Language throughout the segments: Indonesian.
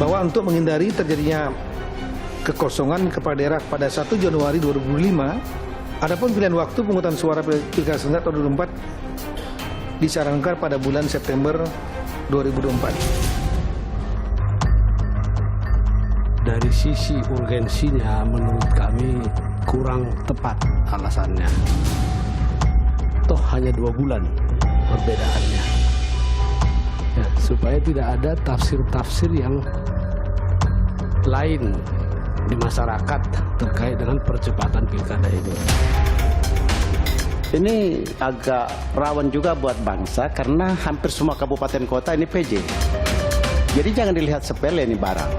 bahwa untuk menghindari terjadinya kekosongan kepala daerah pada 1 Januari 2005, adapun pilihan waktu pemungutan suara Pilkada serentak tahun 2024 disarankan pada bulan September 2024. Dari sisi urgensinya menurut kami kurang tepat alasannya. Toh hanya 2 bulan perbedaannya. Ya, supaya tidak ada tafsir-tafsir yang lain di masyarakat terkait dengan percepatan pilkada ini. Ini agak rawan juga buat bangsa karena hampir semua kabupaten kota ini PJ. Jadi jangan dilihat sepele ini barang.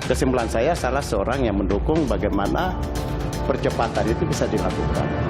Kesimpulan saya salah seorang yang mendukung bagaimana percepatan itu bisa dilakukan.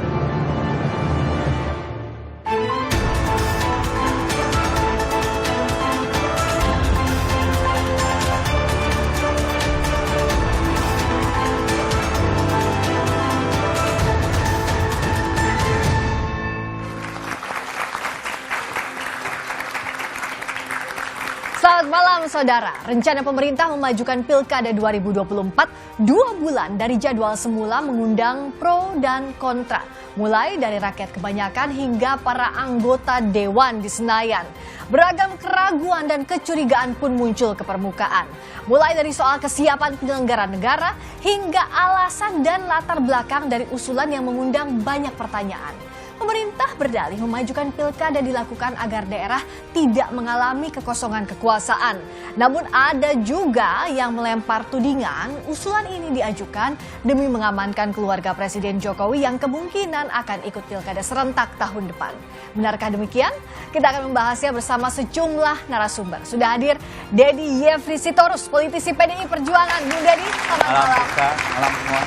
Selamat malam saudara, rencana pemerintah memajukan Pilkada 2024 2 bulan dari jadwal semula mengundang pro dan kontra. Mulai dari rakyat kebanyakan hingga para anggota Dewan di Senayan. Beragam keraguan dan kecurigaan pun muncul ke permukaan. Mulai dari soal kesiapan penyelenggara negara hingga alasan dan latar belakang dari usulan yang mengundang banyak pertanyaan. Pemerintah berdalih memajukan pilkada dilakukan agar daerah tidak mengalami kekosongan kekuasaan. Namun ada juga yang melempar tudingan usulan ini diajukan demi mengamankan keluarga Presiden Jokowi yang kemungkinan akan ikut pilkada serentak tahun depan. Benarkah demikian? Kita akan membahasnya bersama sejumlah narasumber. Sudah hadir Dedi Yefri Sitorus, politisi PDI Perjuangan. Bung Dedi, selamat malam. Malam semua.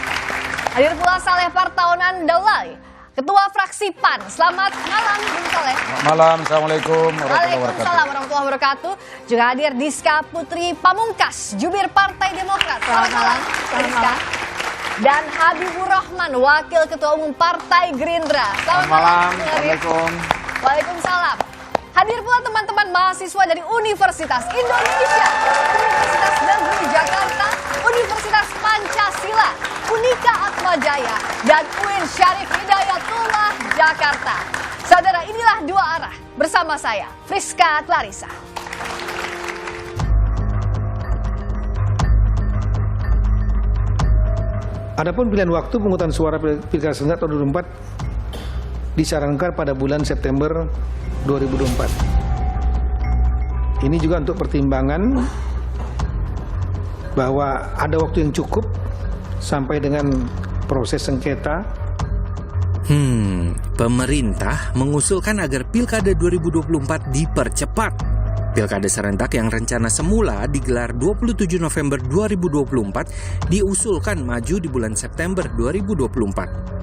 Hadir pula Saleh Partaunan Daulay, Ketua Fraksi PAN. Selamat malam, Bung Saleh. Malam, Assalamualaikum warahmatullahi Waalaikumsalam warahmatullahi wabarakatuh. Juga hadir Diska Putri Pamungkas, jubir Partai Demokrat. Selamat malam, Diska. Dan Habibur Rahman, Wakil Ketua Umum Partai Gerindra. Selamat malam. Assalamualaikum. Waalaikumsalam. Hadir pula teman-teman mahasiswa dari Universitas Indonesia, Universitas Negeri Jakarta, Universitas Pancasila, Unika Atmajaya, dan UIN Syarif Hidayatullah Jakarta. Saudara, inilah Dua Arah bersama saya, Friska Clarissa. Adapun pilihan waktu pemungutan suara Pilkada serentak tahun 2024 disarankan pada bulan September 2024. Ini juga untuk pertimbangan bahwa ada waktu yang cukup sampai dengan proses sengketa. Pemerintah mengusulkan agar Pilkada 2024 dipercepat. Pilkada serentak yang rencana semula digelar 27 November 2024 diusulkan maju di bulan September 2024.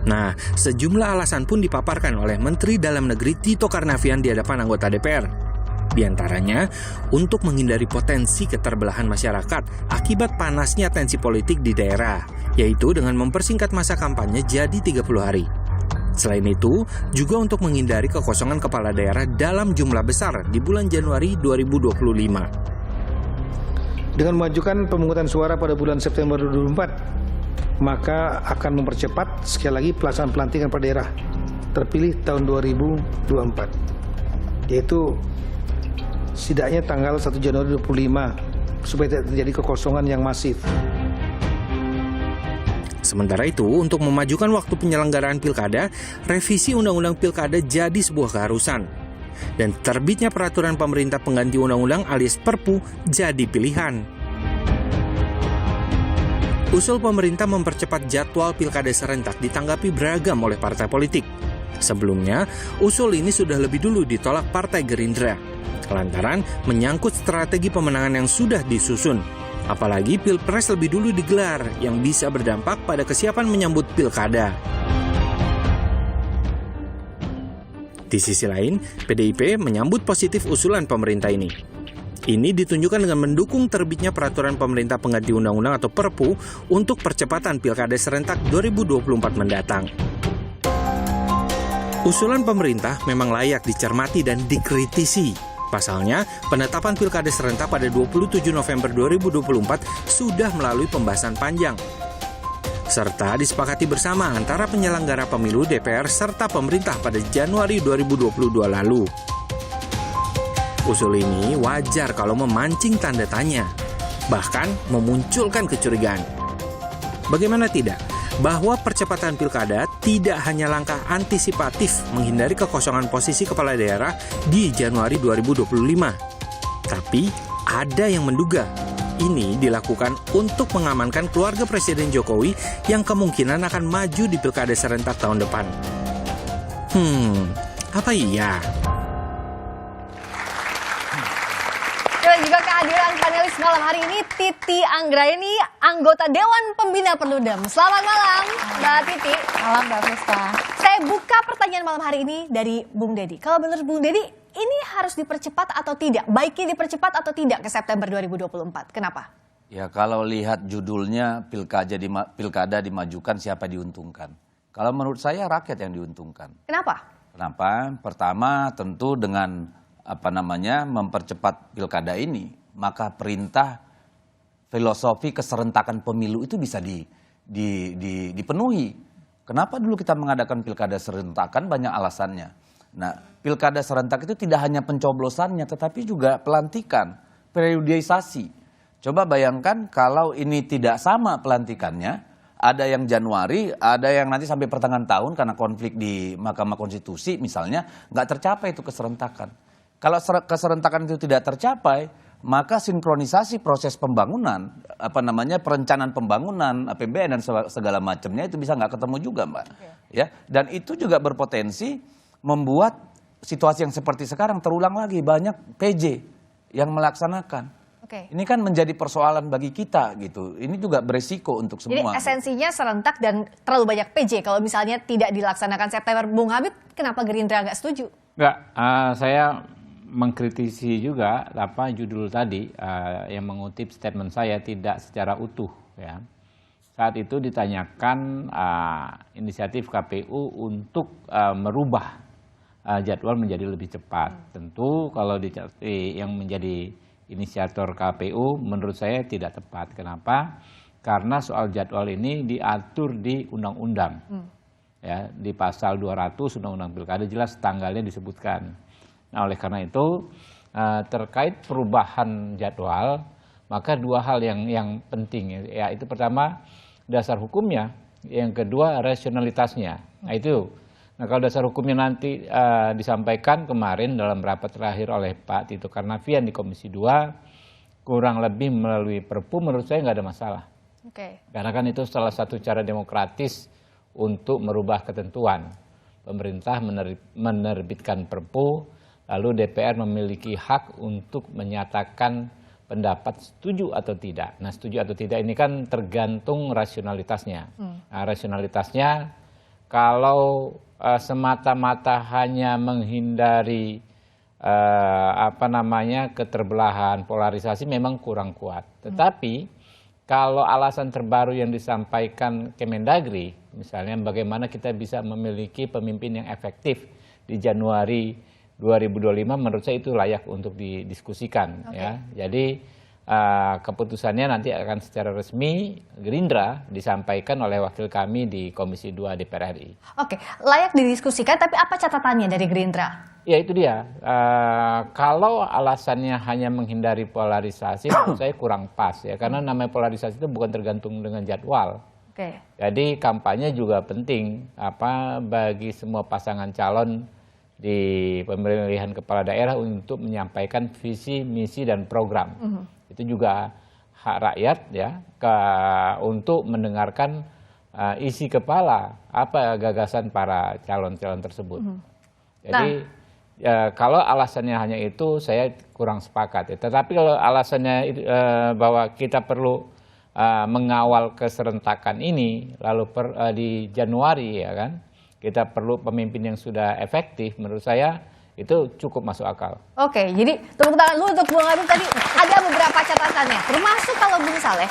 Nah, sejumlah alasan pun dipaparkan oleh Menteri Dalam Negeri Tito Karnavian di hadapan anggota DPR. Di antaranya, untuk menghindari potensi keterbelahan masyarakat akibat panasnya tensi politik di daerah, yaitu dengan mempersingkat masa kampanye jadi 30 hari. Selain itu, juga untuk menghindari kekosongan kepala daerah dalam jumlah besar di bulan Januari 2025. Dengan memajukan pemungutan suara pada bulan September 2024, maka akan mempercepat sekali lagi pelaksanaan pelantikan pada daerah terpilih tahun 2024, yaitu setidaknya tanggal 1 Januari 2025 supaya tidak terjadi kekosongan yang masif. Sementara itu, untuk memajukan waktu penyelenggaraan pilkada, revisi Undang-Undang Pilkada jadi sebuah keharusan. Dan terbitnya peraturan pemerintah pengganti undang-undang alias Perpu jadi pilihan. Usul pemerintah mempercepat jadwal pilkada serentak ditanggapi beragam oleh partai politik. Sebelumnya, usul ini sudah lebih dulu ditolak Partai Gerindra, lantaran menyangkut strategi pemenangan yang sudah disusun. Apalagi Pilpres lebih dulu digelar yang bisa berdampak pada kesiapan menyambut pilkada. Di sisi lain, PDIP menyambut positif usulan pemerintah ini. Ini ditunjukkan dengan mendukung terbitnya peraturan pemerintah pengganti undang-undang atau Perpu untuk percepatan Pilkada serentak 2024 mendatang. Usulan pemerintah memang layak dicermati dan dikritisi. Pasalnya, penetapan pilkada serentak pada 27 November 2024 sudah melalui pembahasan panjang, serta disepakati bersama antara penyelenggara pemilu, DPR, serta pemerintah pada Januari 2022 lalu. Usul ini wajar kalau memancing tanda tanya, bahkan memunculkan kecurigaan. Bagaimana tidak, bahwa percepatan pilkada tidak hanya langkah antisipatif menghindari kekosongan posisi kepala daerah di Januari 2025. Tapi ada yang menduga ini dilakukan untuk mengamankan keluarga Presiden Jokowi yang kemungkinan akan maju di pilkada serentak tahun depan. Apa iya? Dan juga kehadiran panelis malam hari ini Titi Anggraini, anggota Dewan Pembina Perludem. Selamat malam, Mbak Titi. Malam, Mbak Puspa. Saya buka pertanyaan malam hari ini dari Bung Dedi. Kalau menurut Bung Dedi, ini harus dipercepat atau tidak? Baiknya dipercepat atau tidak ke September 2024? Kenapa? Ya kalau lihat judulnya pilkada dimajukan, siapa diuntungkan? Kalau menurut saya rakyat yang diuntungkan. Kenapa? Kenapa? Pertama tentu dengan mempercepat pilkada ini, maka perintah filosofi keserentakan pemilu itu bisa dipenuhi. Kenapa dulu kita mengadakan pilkada serentakan? Banyak alasannya. Nah, pilkada serentak itu tidak hanya pencoblosannya, tetapi juga pelantikan, periodisasi. Coba bayangkan kalau ini tidak sama pelantikannya, ada yang Januari, ada yang nanti sampai pertengahan tahun karena konflik di Mahkamah Konstitusi misalnya, nggak tercapai itu keserentakan. Kalau keserentakan itu tidak tercapai, maka sinkronisasi proses pembangunan, perencanaan pembangunan, APBN dan segala macamnya itu bisa nggak ketemu juga, Mbak. Ya, dan itu juga berpotensi membuat situasi yang seperti sekarang terulang lagi, banyak PJ yang melaksanakan. Ini kan menjadi persoalan bagi kita gitu. Ini juga beresiko untuk semua. Jadi esensinya serentak dan terlalu banyak PJ. Kalau misalnya tidak dilaksanakan September, Bung Habib, kenapa Gerindra nggak setuju? Nggak, saya mengkritisi juga judul tadi yang mengutip statement saya tidak secara utuh. Ya. Saat itu ditanyakan inisiatif KPU untuk merubah jadwal menjadi lebih cepat. Tentu kalau yang menjadi inisiator KPU menurut saya tidak tepat. Kenapa? Karena soal jadwal ini diatur di undang-undang. Ya, di pasal 200 Undang-Undang Pilkada jelas tanggalnya disebutkan. Nah, oleh karena itu terkait perubahan jadwal, maka dua hal yang penting, yaitu pertama dasar hukumnya, yang kedua rasionalitasnya. Nah, kalau dasar hukumnya nanti disampaikan kemarin dalam rapat terakhir oleh Pak Tito Karnavian di Komisi 2, kurang lebih melalui Perpu, menurut saya nggak ada masalah. Karena kan itu salah satu cara demokratis untuk merubah ketentuan. Pemerintah menerbitkan Perpu, lalu DPR memiliki hak untuk menyatakan pendapat setuju atau tidak. Nah, setuju atau tidak ini kan tergantung rasionalitasnya. Nah, rasionalitasnya kalau semata-mata hanya menghindari keterbelahan, polarisasi memang kurang kuat. Tetapi kalau alasan terbaru yang disampaikan Kemendagri, misalnya bagaimana kita bisa memiliki pemimpin yang efektif di Januari 2025, menurut saya itu layak untuk didiskusikan. Ya. Jadi keputusannya nanti akan secara resmi Gerindra disampaikan oleh wakil kami di Komisi 2 DPR RI. Layak didiskusikan, tapi apa catatannya dari Gerindra? Ya itu dia, kalau alasannya hanya menghindari polarisasi, menurut saya kurang pas ya, karena namanya polarisasi itu bukan tergantung dengan jadwal. Jadi kampanye juga penting bagi semua pasangan calon di pemilihan kepala daerah untuk menyampaikan visi, misi, dan program. Itu juga hak rakyat ya untuk mendengarkan isi kepala apa gagasan para calon-calon tersebut. Jadi kalau alasannya hanya itu saya kurang sepakat. Tetapi kalau alasannya bahwa kita perlu mengawal keserentakan ini lalu di Januari ya kan, kita perlu pemimpin yang sudah efektif, menurut saya itu cukup masuk akal. Jadi tepuk tangan dulu untuk Bung Habib tadi. Ada beberapa catatannya, termasuk kalau Bung Saleh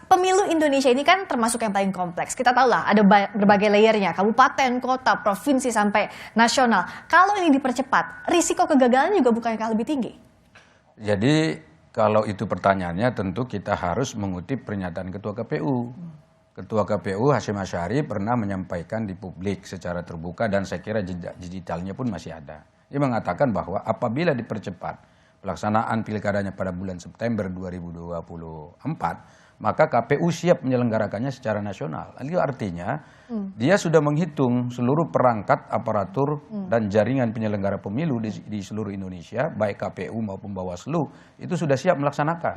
Pemilu Indonesia ini kan termasuk yang paling kompleks. Kita tahu lah ada berbagai layernya, kabupaten, kota, provinsi sampai nasional. Kalau ini dipercepat, risiko kegagalan juga bukankah lebih tinggi? Jadi kalau itu pertanyaannya tentu kita harus mengutip pernyataan Ketua KPU. Ketua KPU Hasyim Asy'ari pernah menyampaikan di publik secara terbuka dan saya kira jejak digitalnya pun masih ada. Dia mengatakan bahwa apabila dipercepat pelaksanaan pilkadanya pada bulan September 2024, maka KPU siap menyelenggarakannya secara nasional. Itu artinya dia sudah menghitung seluruh perangkat, aparatur, dan jaringan penyelenggara pemilu di seluruh Indonesia, baik KPU maupun Bawaslu, itu sudah siap melaksanakan.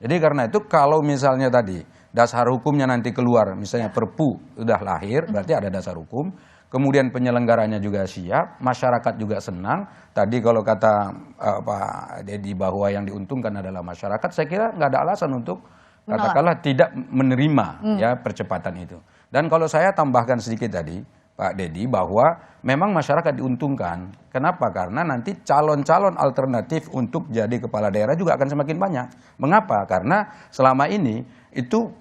Jadi karena itu kalau misalnya tadi dasar hukumnya nanti keluar, misalnya Perpu sudah lahir, berarti ada dasar hukum, kemudian penyelenggaranya juga siap, masyarakat juga senang. Tadi kalau kata Pak Dedi bahwa yang diuntungkan adalah masyarakat, saya kira nggak ada alasan untuk katakanlah tidak menerima ya percepatan itu. Dan kalau saya tambahkan sedikit tadi, Pak Dedi, bahwa memang masyarakat diuntungkan. Kenapa? Karena nanti calon-calon alternatif untuk jadi kepala daerah juga akan semakin banyak. Mengapa? Karena selama ini itu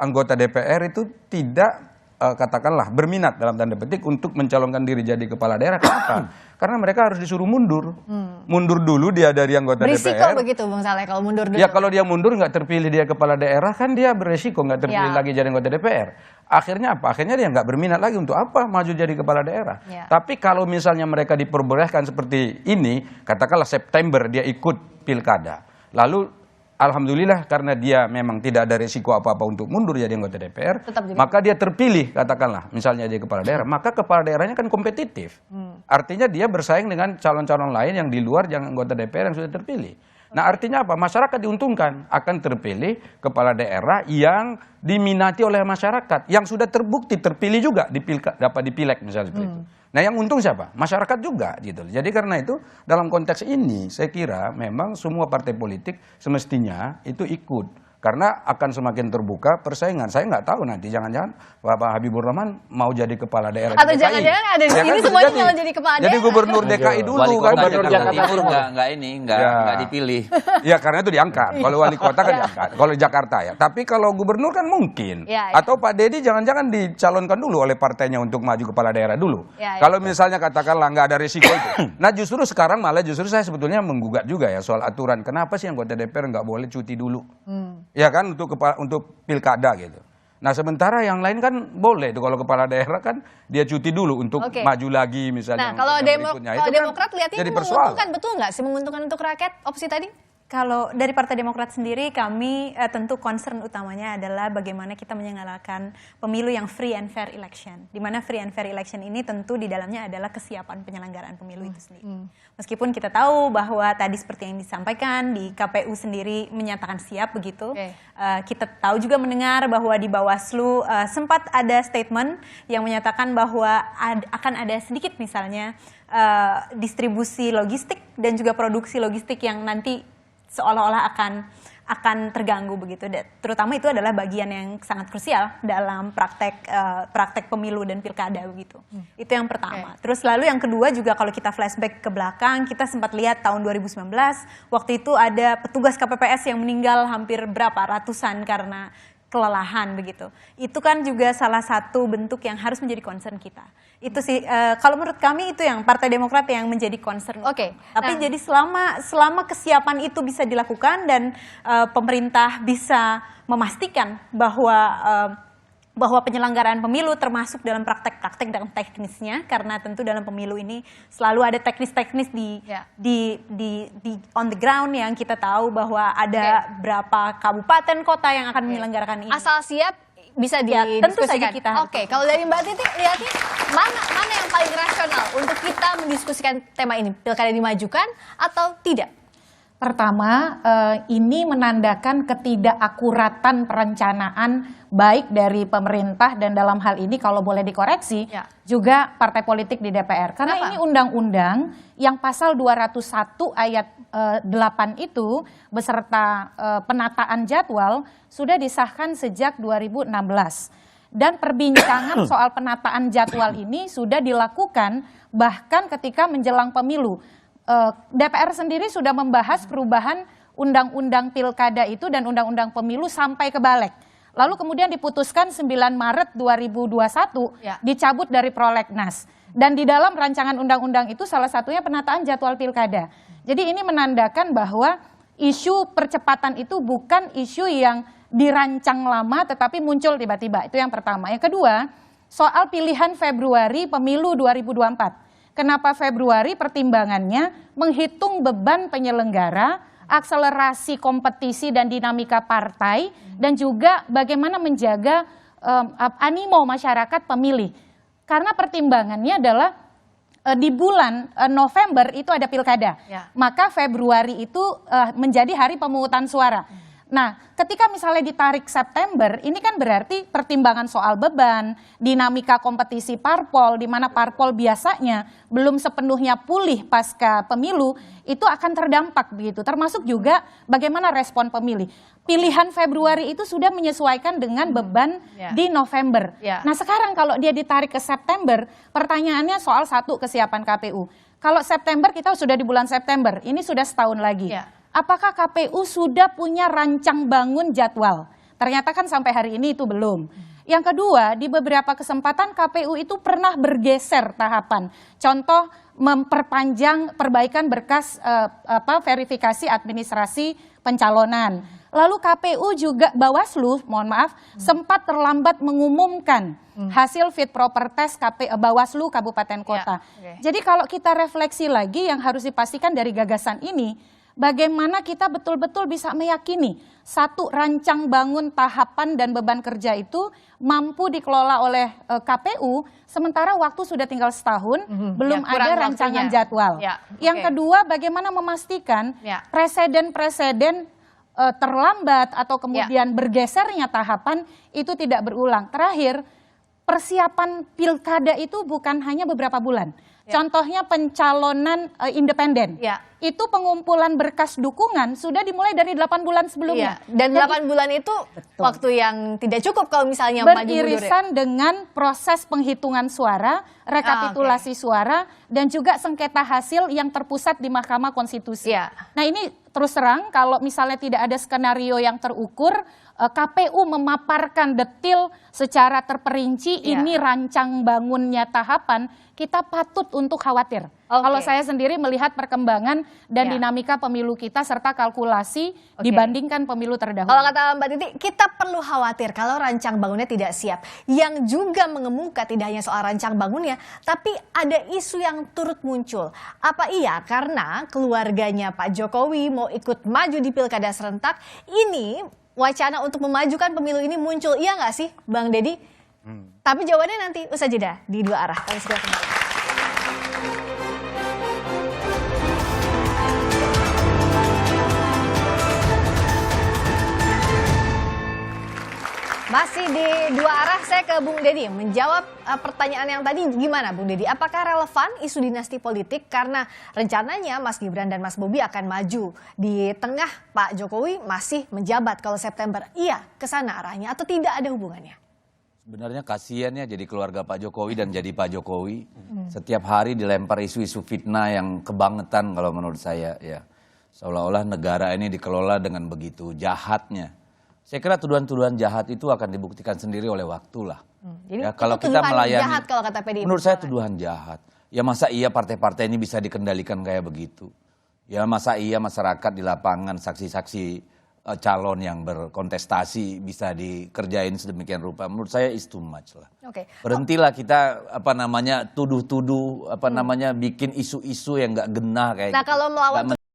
anggota DPR itu tidak katakanlah berminat dalam tanda petik untuk mencalonkan diri jadi kepala daerah. Kenapa? Karena mereka harus disuruh mundur. Mundur dulu dia dari anggota berisiko DPR. Begitu Bung Saleh kalau mundur dulu. Ya kalau dia mundur nggak terpilih dia kepala daerah kan dia beresiko nggak terpilih lagi jadi anggota DPR. Akhirnya apa? Akhirnya dia nggak berminat lagi untuk apa maju jadi kepala daerah. Tapi kalau misalnya mereka diperbolehkan seperti ini, katakanlah September dia ikut pilkada. Lalu alhamdulillah karena dia memang tidak ada resiko apa-apa untuk mundur jadi anggota DPR, maka dia terpilih katakanlah misalnya jadi kepala daerah, maka kepala daerahnya kan kompetitif. Artinya dia bersaing dengan calon-calon lain yang di luar yang anggota DPR yang sudah terpilih. Nah artinya apa? Masyarakat diuntungkan akan terpilih kepala daerah yang diminati oleh masyarakat, yang sudah terbukti terpilih juga dapat dipilek misalnya seperti itu. Nah yang untung siapa? Masyarakat juga gitu. Jadi karena itu dalam konteks ini saya kira memang semua partai politik semestinya itu ikut. Karena akan semakin terbuka persaingan. Saya nggak tahu nanti jangan-jangan Bapak Habibur Rahman mau jadi kepala daerah atau DKI. jangan-jangan ada di sini semuanya mau jadi kepala daerah. Jadi gubernur DKI dulu kan. Gubernur Jakarta Timur nggak dipilih. Ya karena itu diangkat. Kalau wali kota kan diangkat. Kalau Jakarta ya. Tapi kalau gubernur kan mungkin. Atau Pak Dedi jangan-jangan dicalonkan dulu oleh partainya untuk maju kepala daerah dulu. Kalau misalnya katakanlah nggak ada risiko itu. Nah justru sekarang malah saya sebetulnya menggugat juga ya soal aturan. Kenapa sih anggota DPR nggak boleh cuti dulu? Ya kan untuk pilkada gitu. Nah sementara yang lain kan boleh tuh kalau kepala daerah kan dia cuti dulu untuk maju lagi misalnya. Nah kalau Demokrat lihatnya menguntungkan, betul nggak sih menguntungkan untuk rakyat opsi tadi? Kalau dari Partai Demokrat sendiri kami tentu concern utamanya adalah bagaimana kita menyelenggarakan pemilu yang free and fair election. Di mana free and fair election ini tentu di dalamnya adalah kesiapan penyelenggaraan pemilu itu sendiri. Meskipun kita tahu bahwa tadi seperti yang disampaikan di KPU sendiri menyatakan siap begitu. Kita tahu juga mendengar bahwa di Bawaslu sempat ada statement yang menyatakan bahwa akan ada sedikit misalnya distribusi logistik dan juga produksi logistik yang nanti seolah-olah akan terganggu begitu. Terutama itu adalah bagian yang sangat krusial dalam praktek pemilu dan pilkada begitu. Itu yang pertama. Terus lalu yang kedua juga kalau kita flashback ke belakang, kita sempat lihat tahun 2019 waktu itu ada petugas KPPS yang meninggal hampir ratusan karena kelelahan begitu. Itu kan juga salah satu bentuk yang harus menjadi concern kita. Itu sih kalau menurut kami itu yang Partai Demokrat yang menjadi concern. Tapi jadi selama kesiapan itu bisa dilakukan dan pemerintah bisa memastikan bahwa penyelenggaraan pemilu termasuk dalam praktek-praktek dalam teknisnya, karena tentu dalam pemilu ini selalu ada teknis-teknis di on the ground yang kita tahu bahwa ada berapa kabupaten kota yang akan menyelenggarakan ini. Asal siap bisa didiskusikan. Tentu saja kita. Kalau dari Mbak Titi lihatnya mana yang paling rasional untuk kita mendiskusikan tema ini, pilkada dimajukan atau tidak? Pertama, ini menandakan ketidakakuratan perencanaan baik dari pemerintah dan dalam hal ini kalau boleh dikoreksi juga partai politik di DPR. Karena ini undang-undang yang pasal 201 ayat 8 itu beserta penataan jadwal sudah disahkan sejak 2016. Dan perbincangan soal penataan jadwal ini sudah dilakukan bahkan ketika menjelang pemilu. DPR sendiri sudah membahas perubahan undang-undang pilkada itu dan undang-undang pemilu sampai ke balik. Lalu kemudian diputuskan 9 Maret 2021 dicabut dari prolegnas. Dan di dalam rancangan undang-undang itu salah satunya penataan jadwal pilkada. Jadi ini menandakan bahwa isu percepatan itu bukan isu yang dirancang lama tetapi muncul tiba-tiba. Itu yang pertama. Yang kedua, soal pilihan Februari pemilu 2024. Kenapa Februari? Pertimbangannya menghitung beban penyelenggara, akselerasi kompetisi dan dinamika partai, dan juga bagaimana menjaga animo masyarakat pemilih. Karena pertimbangannya adalah di bulan November itu ada pilkada, maka Februari itu menjadi hari pemungutan suara. Nah, ketika misalnya ditarik September, ini kan berarti pertimbangan soal beban, dinamika kompetisi parpol, di mana parpol biasanya belum sepenuhnya pulih pasca pemilu, itu akan terdampak begitu. Termasuk juga bagaimana respon pemilih. Pilihan Februari itu sudah menyesuaikan dengan beban di November. Nah, sekarang kalau dia ditarik ke September, pertanyaannya soal satu, kesiapan KPU. Kalau September, kita sudah di bulan September, ini sudah setahun lagi. Apakah KPU sudah punya rancang bangun jadwal? Ternyata kan sampai hari ini itu belum. Yang kedua, di beberapa kesempatan KPU itu pernah bergeser tahapan. Contoh, memperpanjang perbaikan berkas verifikasi administrasi pencalonan. Lalu KPU juga, Bawaslu, mohon maaf, sempat terlambat mengumumkan hasil fit proper test Bawaslu Kabupaten Kota. Jadi kalau kita refleksi lagi, yang harus dipastikan dari gagasan ini, bagaimana kita betul-betul bisa meyakini satu rancang bangun tahapan dan beban kerja itu mampu dikelola oleh KPU, sementara waktu sudah tinggal setahun, belum ada rancangan jadwal. Yang kedua, bagaimana memastikan presiden-presiden terlambat atau kemudian bergesernya tahapan itu tidak berulang. Terakhir, persiapan pilkada itu bukan hanya beberapa bulan. Contohnya pencalonan independen. Itu pengumpulan berkas dukungan sudah dimulai dari 8 bulan sebelumnya. Dan 8 bulan itu waktu yang tidak cukup kalau misalnya maju mundur. Beririsan dengan proses penghitungan suara, rekapitulasi suara, dan juga sengketa hasil yang terpusat di Mahkamah Konstitusi. Nah, ini terus terang kalau misalnya tidak ada skenario yang terukur, KPU memaparkan detil secara terperinci ini rancang bangunnya tahapan, kita patut untuk khawatir. Kalau saya sendiri melihat perkembangan dan dinamika pemilu kita serta kalkulasi dibandingkan pemilu terdahulu. Kalau kata Mbak Titi, kita perlu khawatir kalau rancang bangunnya tidak siap. Yang juga mengemuka tidak hanya soal rancang bangunnya, tapi ada isu yang turut muncul. Apa iya karena keluarganya Pak Jokowi mau ikut maju di pilkada serentak, ini wacana untuk memajukan pemilu ini muncul, iya nggak sih Bang Deddy? Tapi jawabannya nanti usai jeda di Dua Arah. Kami segera kembali. Masih di Dua Arah, saya ke Bung Deddy menjawab pertanyaan yang tadi. Gimana Bung Deddy, apakah relevan isu dinasti politik karena rencananya Mas Gibran dan Mas Bobi akan maju di tengah Pak Jokowi masih menjabat kalau September? Iya, ke sana arahnya atau tidak ada hubungannya? Sebenarnya kasihan ya jadi keluarga Pak Jokowi dan jadi Pak Jokowi. Setiap hari dilempar isu-isu fitnah yang kebangetan kalau menurut saya ya. Seolah-olah negara ini dikelola dengan begitu jahatnya. Saya kira tuduhan-tuduhan jahat itu akan dibuktikan sendiri oleh waktu lah. Jadi ya, kalau kita melayani, jahat kalau kata PDI. menurut saya tuduhan jahat. Ya masa iya partai-partai ini bisa dikendalikan kayak begitu? Ya masa iya masyarakat di lapangan, saksi-saksi calon yang berkontestasi bisa dikerjain sedemikian rupa? Menurut saya is too much lah. Berhentilah kita tuduh-tuduh bikin isu-isu yang nggak genah kayak. Nah, kalau melawan